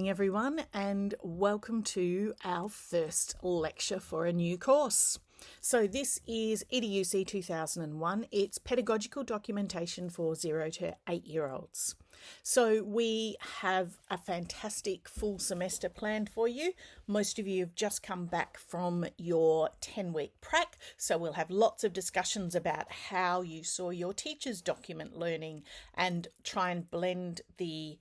morning everyone, and welcome to our first lecture for a new course. So this is EDUC2001. It's pedagogical documentation for 0 to 8-year-olds. So we have a fantastic full semester planned for you. Most of you have just come back from your 10-week prac, so we'll have lots of discussions about how you saw your teachers document learning and try and blend the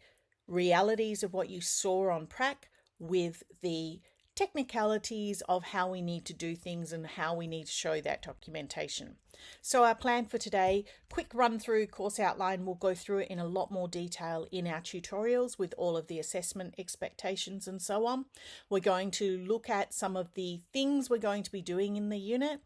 realities of what you saw on prac with the technicalities of how we need to do things and how we need to show that documentation. So our plan for today, quick run through course outline. We'll go through it in a lot more detail in our tutorials with all of the assessment expectations and so on. We're going to look at some of the things we're going to be doing in the unit.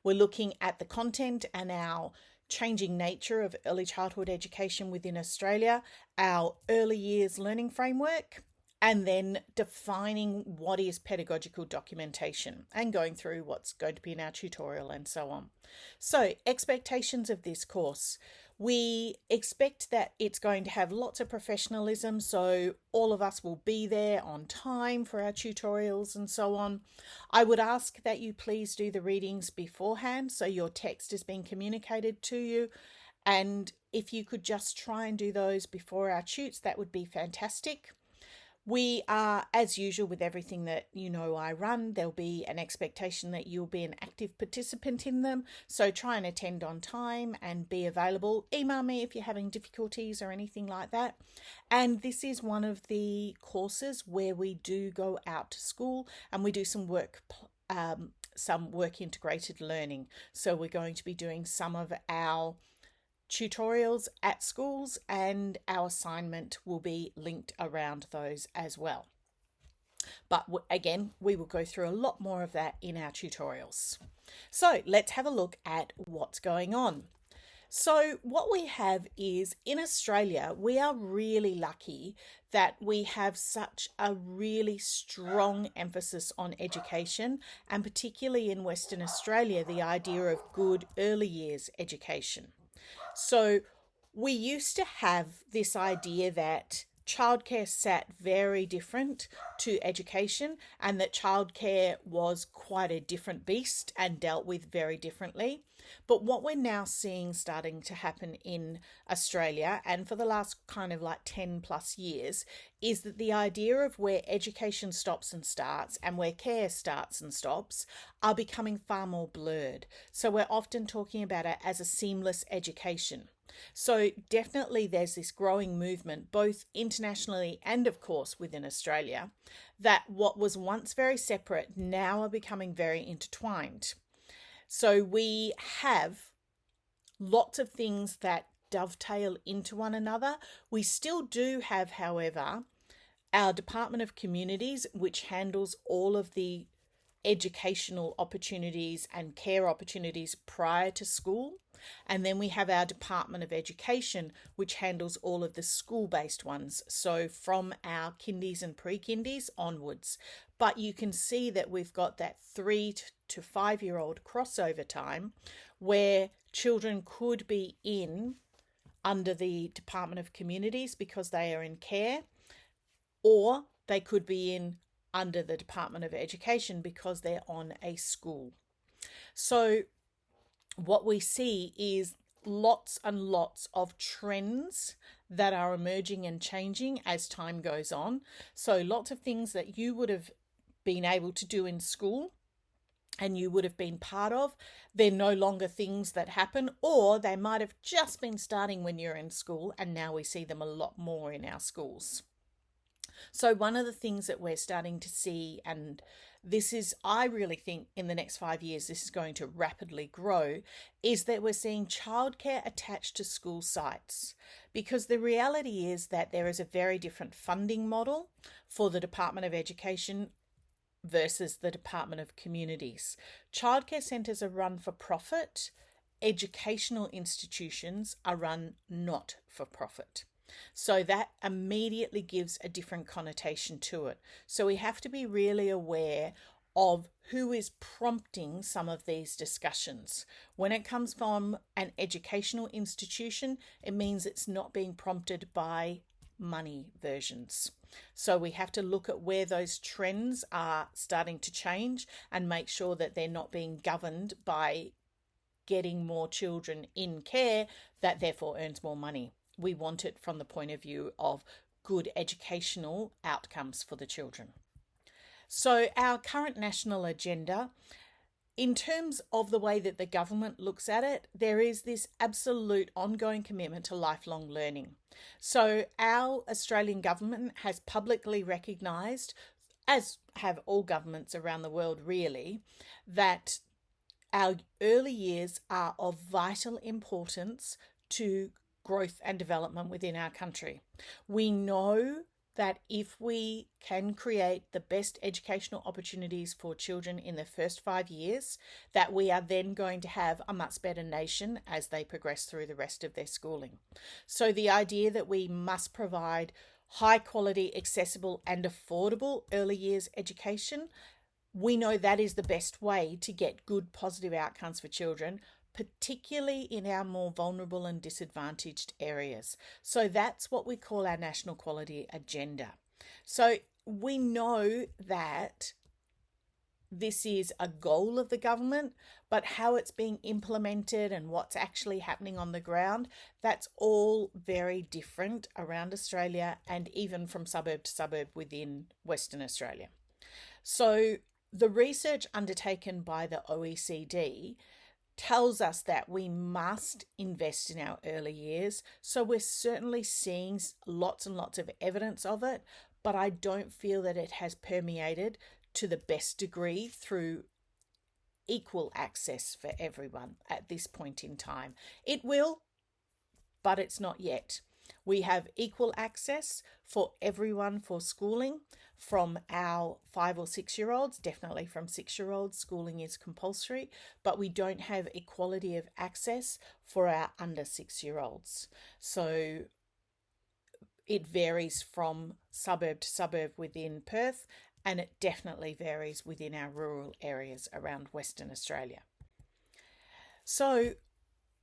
We're looking at the content and our changing nature of early childhood education within Australia, our early years learning framework, and then defining what is pedagogical documentation and going through what's going to be in our tutorial and so on. So, expectations of this course. We expect that it's going to have lots of professionalism, so all of us will be there on time for our tutorials and so on. I would ask that you please do the readings beforehand so your text is being communicated to you, and if you could just try and do those before our tutes, that would be fantastic. We are, as usual with everything that I run, there'll be an expectation that you'll be an active participant in them. So try and attend on time and be available. Email me if you're having difficulties or anything like that. And this is one of the courses where we do go out to school and we do some work integrated learning. So we're going to be doing some of our tutorials at schools, and our assignment will be linked around those as well. But again, we will go through a lot more of that in our tutorials. So let's have a look at what's going on. So what we have is, in Australia, we are really lucky that we have such a really strong emphasis on education, and particularly in Western Australia, the idea of good early years education. So we used to have this idea that childcare sat very different to education, and that childcare was quite a different beast and dealt with very differently. But what we're now seeing starting to happen in Australia, and for the last kind of like 10 plus years, is that the idea of where education stops and starts and where care starts and stops are becoming far more blurred. So we're often talking about it as a seamless education. So definitely there's this growing movement, both internationally and of course within Australia, that what was once very separate now are becoming very intertwined. So we have lots of things that dovetail into one another. We still do have, however, our Department of Communities, which handles all of the educational opportunities and care opportunities prior to school. And then we have our Department of Education, which handles all of the school-based ones. So from our kindies and pre-kindies onwards. But you can see that we've got that 3 to 5-year-old crossover time where children could be in under the Department of Communities because they are in care, or they could be in under the Department of Education because they're on a school. So what we see is lots and lots of trends that are emerging and changing as time goes on. So lots of things that you would have been able to do in school and you would have been part of, they're no longer things that happen, or they might have just been starting when you're in school, and now we see them a lot more in our schools. So one of the things that we're starting to see, and this is, I really think in the next 5 years, this is going to rapidly grow, is that we're seeing childcare attached to school sites. Because the reality is that there is a very different funding model for the Department of Education versus the Department of Communities. Childcare centres are run for profit. Educational institutions are run not for profit. So that immediately gives a different connotation to it. So we have to be really aware of who is prompting some of these discussions. When it comes from an educational institution, it means it's not being prompted by money versions. So we have to look at where those trends are starting to change and make sure that they're not being governed by getting more children in care that therefore earns more money. We want it from the point of view of good educational outcomes for the children. So our current national agenda, in terms of the way that the government looks at it, there is this absolute ongoing commitment to lifelong learning. So our Australian government has publicly recognised, as have all governments around the world really, that our early years are of vital importance to growth and development within our country. We know that if we can create the best educational opportunities for children in the first 5 years, that we are then going to have a much better nation as they progress through the rest of their schooling. So the idea that we must provide high quality, accessible and affordable early years education, we know that is the best way to get good positive outcomes for children, particularly in our more vulnerable and disadvantaged areas. So that's what we call our National Quality Agenda. So we know that this is a goal of the government, but how it's being implemented and what's actually happening on the ground, that's all very different around Australia and even from suburb to suburb within Western Australia. So the research undertaken by the OECD tells us that we must invest in our early years. So we're certainly seeing lots and lots of evidence of it, but I don't feel that it has permeated to the best degree through equal access for everyone at this point in time. It will, but it's not yet. We have equal access for everyone for schooling, from our 5 or 6 year olds, definitely from 6 year olds, schooling is compulsory, but we don't have equality of access for our under 6 year olds. So it varies from suburb to suburb within Perth, and it definitely varies within our rural areas around Western Australia. So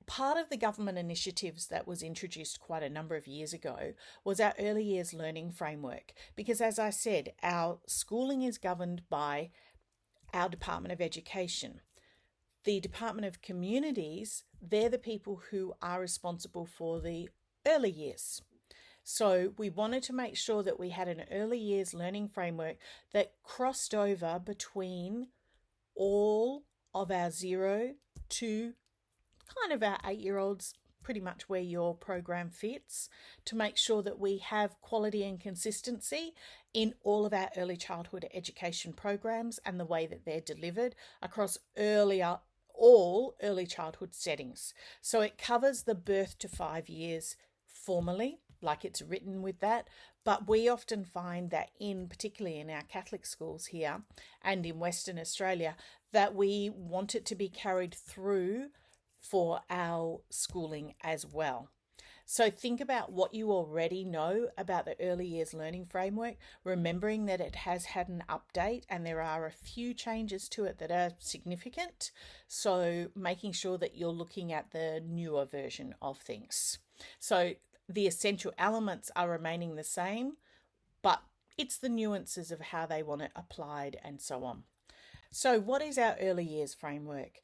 part of the government initiatives that was introduced quite a number of years ago was our early years learning framework, because as I said, our schooling is governed by our Department of Education. The Department of Communities, they're the people who are responsible for the early years. So we wanted to make sure that we had an early years learning framework that crossed over between all of our 0 to kind of our 8 year olds, pretty much where your program fits, to make sure that we have quality and consistency in all of our early childhood education programs and the way that they're delivered across all early childhood settings. So it covers the birth to 5 years formally, like it's written with that, but we often find that particularly in our Catholic schools here and in Western Australia, that we want it to be carried through for our schooling as well. So think about what you already know about the early years learning framework, remembering that it has had an update and there are a few changes to it that are significant. So making sure that you're looking at the newer version of things. So the essential elements are remaining the same, but it's the nuances of how they want it applied and so on. So what is our early years framework?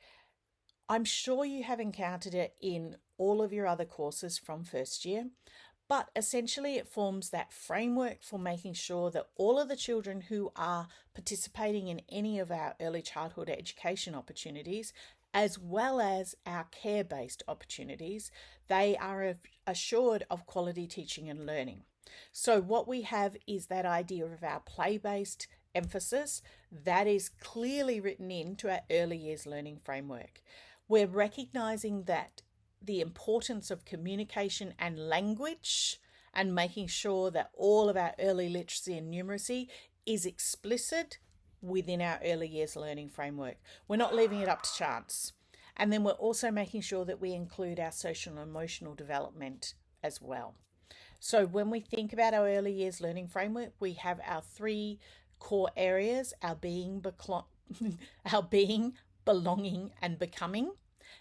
I'm sure you have encountered it in all of your other courses from first year, but essentially it forms that framework for making sure that all of the children who are participating in any of our early childhood education opportunities, as well as our care-based opportunities, they are assured of quality teaching and learning. So what we have is that idea of our play-based emphasis that is clearly written into our early years learning framework. We're recognizing that the importance of communication and language and making sure that all of our early literacy and numeracy is explicit within our early years learning framework. We're not leaving it up to chance. And then we're also making sure that we include our social and emotional development as well. So when we think about our early years learning framework, we have our 3 core areas, our being, belonging and becoming.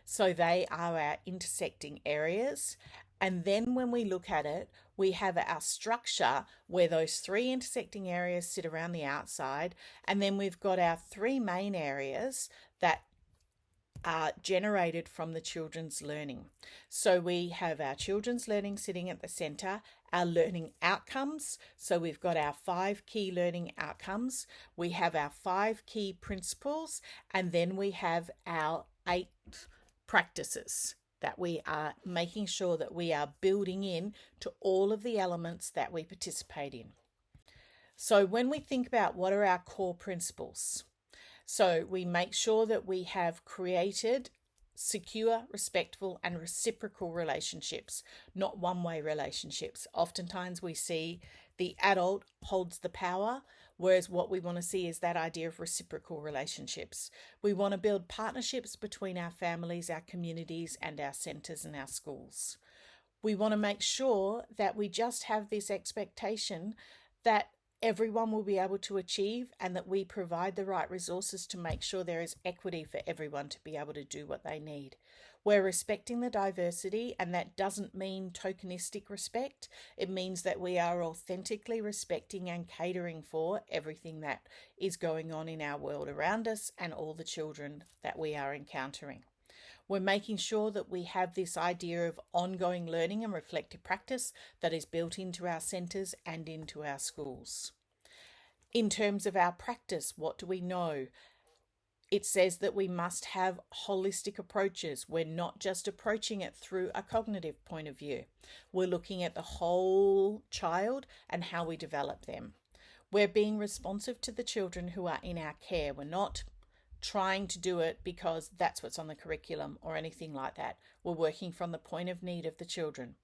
So they are our intersecting areas. And then when we look at it, we have our structure where those three intersecting areas sit around the outside. And then we've got our three main areas that are generated from the children's learning. So we have our children's learning sitting at the centre, our learning outcomes. So we've got our 5 key learning outcomes, we have our 5 key principles, and then we have our 8 practices that we are making sure that we are building in to all of the elements that we participate in. So when we think about what are our core principles, so we make sure that we have created secure, respectful, and reciprocal relationships, not one-way relationships. Oftentimes we see the adult holds the power, whereas what we want to see is that idea of reciprocal relationships. We want to build partnerships between our families, our communities, and our centres and our schools. We want to make sure that we just have this expectation that everyone will be able to achieve and that we provide the right resources to make sure there is equity for everyone to be able to do what they need. We're respecting the diversity, and that doesn't mean tokenistic respect. It means that we are authentically respecting and catering for everything that is going on in our world around us and all the children that we are encountering. We're making sure that we have this idea of ongoing learning and reflective practice that is built into our centres and into our schools. In terms of our practice, what do we know? It says that we must have holistic approaches. We're not just approaching it through a cognitive point of view. We're looking at the whole child and how we develop them. We're being responsive to the children who are in our care. We're not trying to do it because that's what's on the curriculum or anything like that. We're working from the point of need of the children.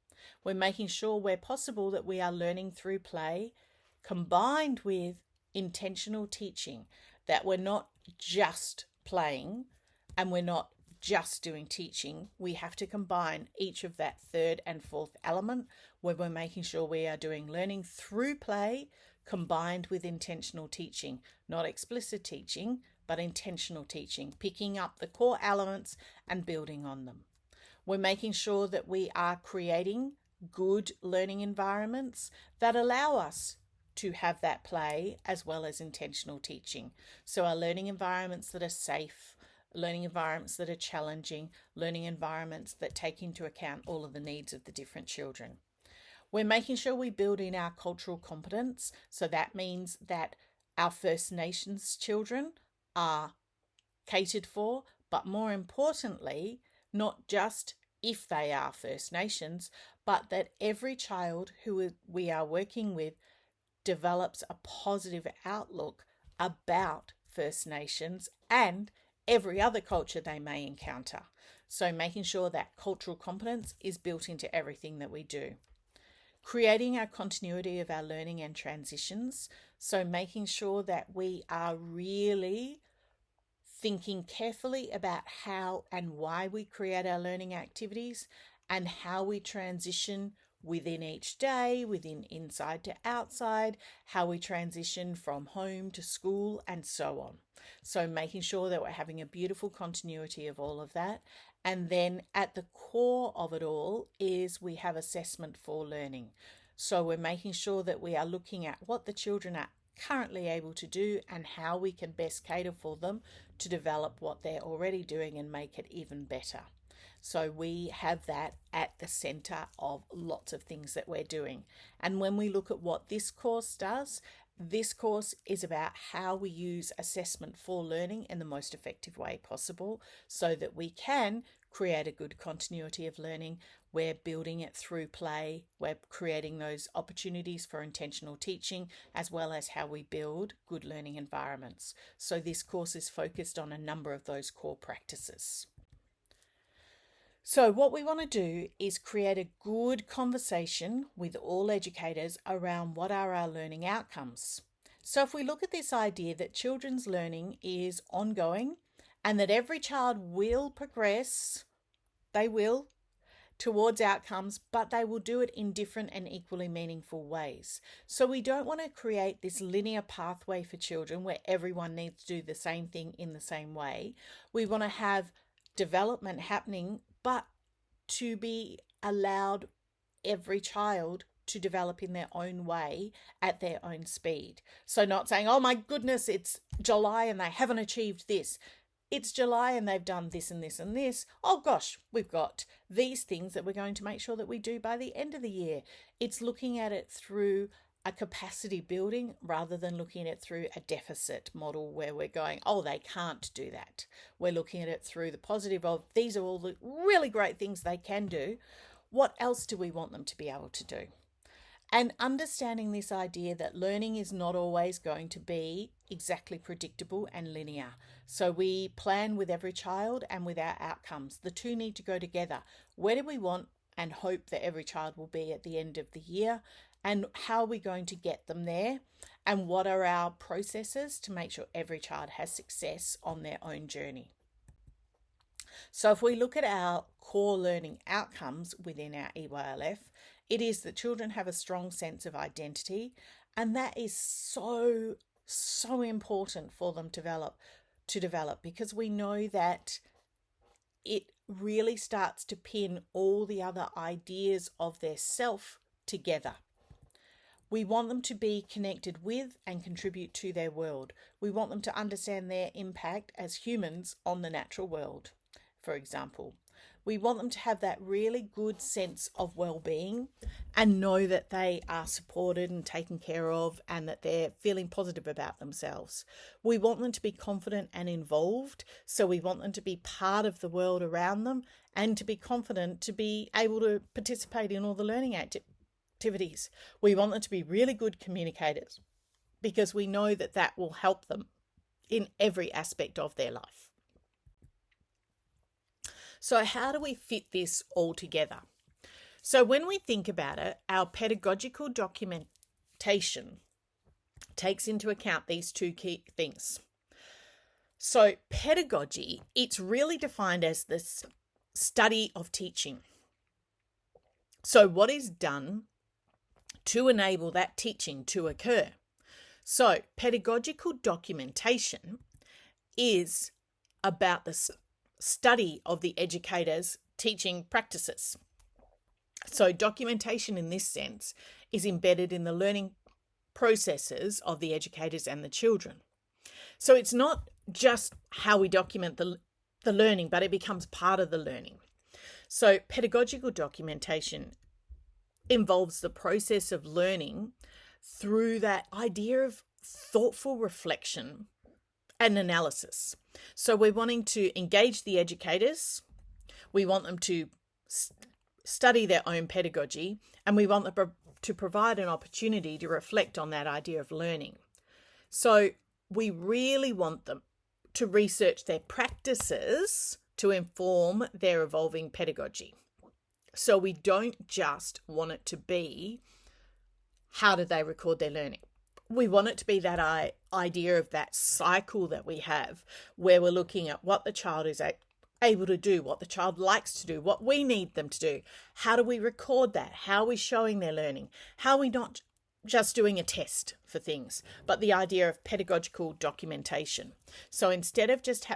We're making sure where possible that we are learning through play combined with intentional teaching, that we're not just playing and we're not just doing teaching. We have to combine each of that third and fourth element where we're making sure we are doing learning through play combined with intentional teaching, not explicit teaching, but intentional teaching, picking up the core elements and building on them. We're making sure that we are creating good learning environments that allow us to have that play as well as intentional teaching. So our learning environments that are safe, learning environments that are challenging, learning environments that take into account all of the needs of the different children. We're making sure we build in our cultural competence. So that means that our First Nations children are catered for, but more importantly, not just if they are First Nations, but that every child who we are working with develops a positive outlook about First Nations and every other culture they may encounter. So making sure that cultural competence is built into everything that we do. Creating our continuity of our learning and transitions. So making sure that we are really thinking carefully about how and why we create our learning activities and how we transition within each day, within inside to outside, how we transition from home to school and so on. So making sure that we're having a beautiful continuity of all of that. And then at the core of it all is we have assessment for learning. So we're making sure that we are looking at what the children are currently able to do and how we can best cater for them to develop what they're already doing and make it even better. So we have that at the centre of lots of things that we're doing. And when we look at what this course does, this course is about how we use assessment for learning in the most effective way possible so that we can create a good continuity of learning. We're building it through play. We're creating those opportunities for intentional teaching, as well as how we build good learning environments. So this course is focused on a number of those core practices. So what we want to do is create a good conversation with all educators around what are our learning outcomes. So if we look at this idea that children's learning is ongoing and that every child will progress, they will, towards outcomes, but they will do it in different and equally meaningful ways. So we don't want to create this linear pathway for children where everyone needs to do the same thing in the same way. We want to have development happening, but to be allowed every child to develop in their own way at their own speed. So not saying, oh my goodness, it's July and they haven't achieved this. It's July and they've done this and this and this. Oh gosh, we've got these things that we're going to make sure that we do by the end of the year. It's looking at it through a capacity building rather than looking at it through a deficit model where we're going, oh, they can't do that. We're looking at it through the positive of these are all the really great things they can do. What else do we want them to be able to do? And understanding this idea that learning is not always going to be exactly predictable and linear. So we plan with every child and with our outcomes. The two need to go together. Where do we want and hope that every child will be at the end of the year? And how are we going to get them there? And what are our processes to make sure every child has success on their own journey? So if we look at our core learning outcomes within our EYLF, it is that children have a strong sense of identity, and that is so important for them to develop because we know that it really starts to pin all the other ideas of their self together. We want them to be connected with and contribute to their world. We want them to understand their impact as humans on the natural world, for example. We want them to have that really good sense of well-being and know that they are supported and taken care of and that they're feeling positive about themselves. We want them to be confident and involved. So we want them to be part of the world around them and to be confident to be able to participate in all the learning activities. We want them to be really good communicators because we know that that will help them in every aspect of their life. So how do we fit this all together? So when we think about it, our pedagogical documentation takes into account these two key things. So pedagogy, it's really defined as this study of teaching. So what is done to enable that teaching to occur? So pedagogical documentation is about the study of the educator's teaching practices. So documentation in this sense is embedded in the learning processes of the educators and the children. So it's not just how we document the learning, but it becomes part of the learning. So pedagogical documentation involves the process of learning through that idea of thoughtful reflection and analysis. So we're wanting to engage the educators, we want them to study their own pedagogy, and we want them to provide an opportunity to reflect on that idea of learning. So we really want them to research their practices to inform their evolving pedagogy. So we don't just want it to be, how did they record their learning? We want it to be that idea of that cycle that we have where we're looking at what the child is able to do, what the child likes to do, what we need them to do. How do we record that? How are we showing their learning? How are we not just doing a test for things, but the idea of pedagogical documentation? So instead of just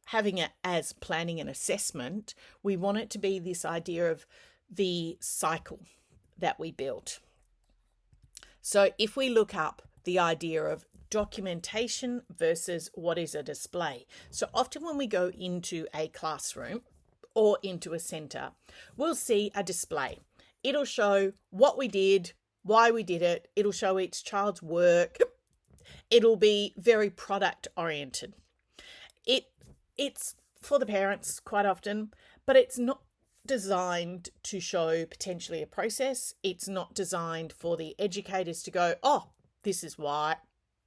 having it as planning and assessment, we want it to be this idea of the cycle that we build. So if we look up the idea of documentation versus what is a display. So often when we go into a classroom or into a centre, we'll see a display. It'll show what we did, why we did it. It'll show each child's work. It'll be very product oriented. It's for the parents quite often, but it's not designed to show potentially a process. It's not designed for the educators to go, oh, this is why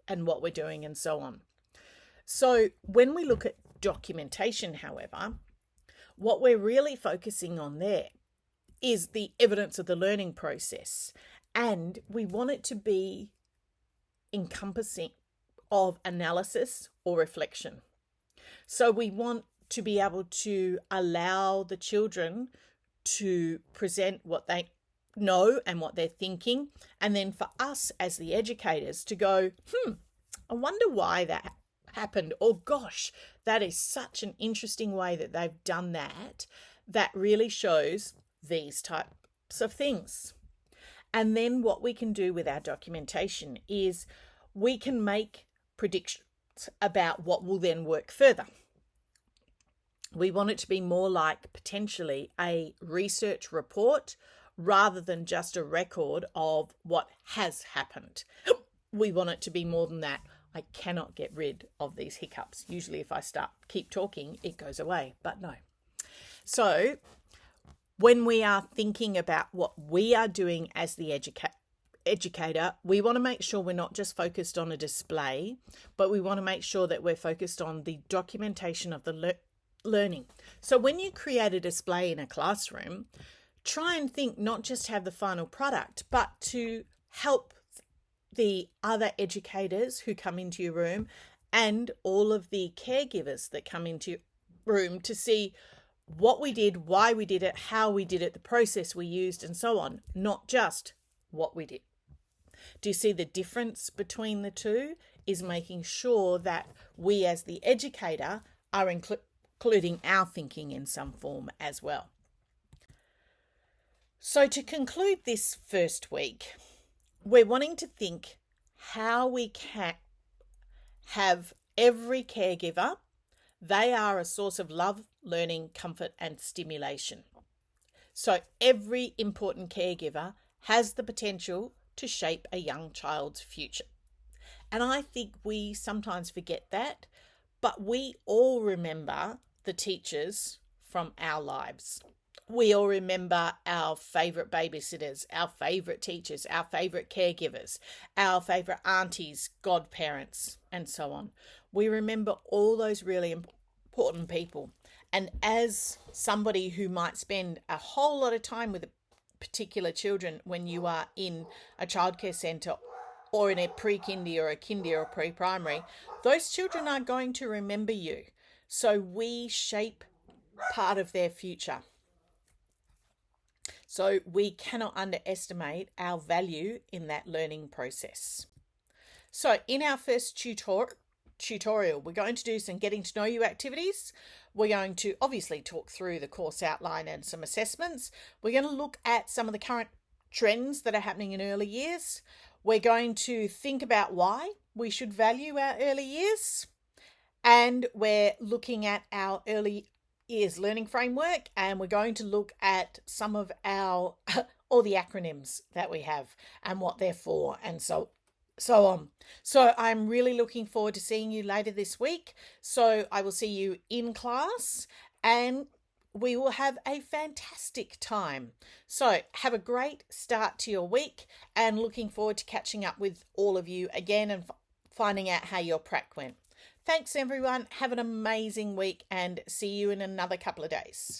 and what we're doing and so on. So when we look at documentation, however, what we're really focusing on there is the evidence of the learning process, and we want it to be encompassing of analysis or reflection. So we want to be able to allow the children to present what they know and what they're thinking, and then for us as the educators to go, I wonder why that happened, or gosh, that is such an interesting way that they've done that. That really shows these types of things. And then what we can do with our documentation is we can make predictions about what will then work further. We want it to be more like potentially a research report rather than just a record of what has happened. We want it to be more than that. I cannot get rid of these hiccups. Usually if I keep talking, it goes away, but no. So when we are thinking about what we are doing as the educator, we want to make sure we're not just focused on a display, but we want to make sure that we're focused on the documentation of the learning. So when you create a display in a classroom, try and think not just have the final product, but to help the other educators who come into your room and all of the caregivers that come into your room to see what we did, why we did it, how we did it, the process we used, and so on, not just what we did. Do you see the difference between the two? Is making sure that we as the educator are including our thinking in some form as well. So to conclude this first week, we're wanting to think how we can have every caregiver, they are a source of love, learning, comfort, and stimulation. So every important caregiver has the potential to shape a young child's future. And I think we sometimes forget that, but we all remember the teachers from our lives. We all remember our favourite babysitters, our favourite teachers, our favourite caregivers, our favourite aunties, godparents, and so on. We remember all those really important people. And as somebody who might spend a whole lot of time with particular children when you are in a childcare centre or in a pre-kindy or a kindy or a pre-primary, those children are going to remember you. So we shape part of their future. So we cannot underestimate our value in that learning process. So in our first tutorial, we're going to do some getting to know you activities. We're going to obviously talk through the course outline and some assessments. We're going to look at some of the current trends that are happening in early years. We're going to think about why we should value our early years. And we're looking at our early years learning framework, and we're going to look at some of our all the acronyms that we have and what they're for and so on. So I'm really looking forward to seeing you later this week. So I will see you in class and we will have a fantastic time. So have a great start to your week and looking forward to catching up with all of you again and finding out how your prac went. Thanks everyone. Have an amazing week and see you in another couple of days.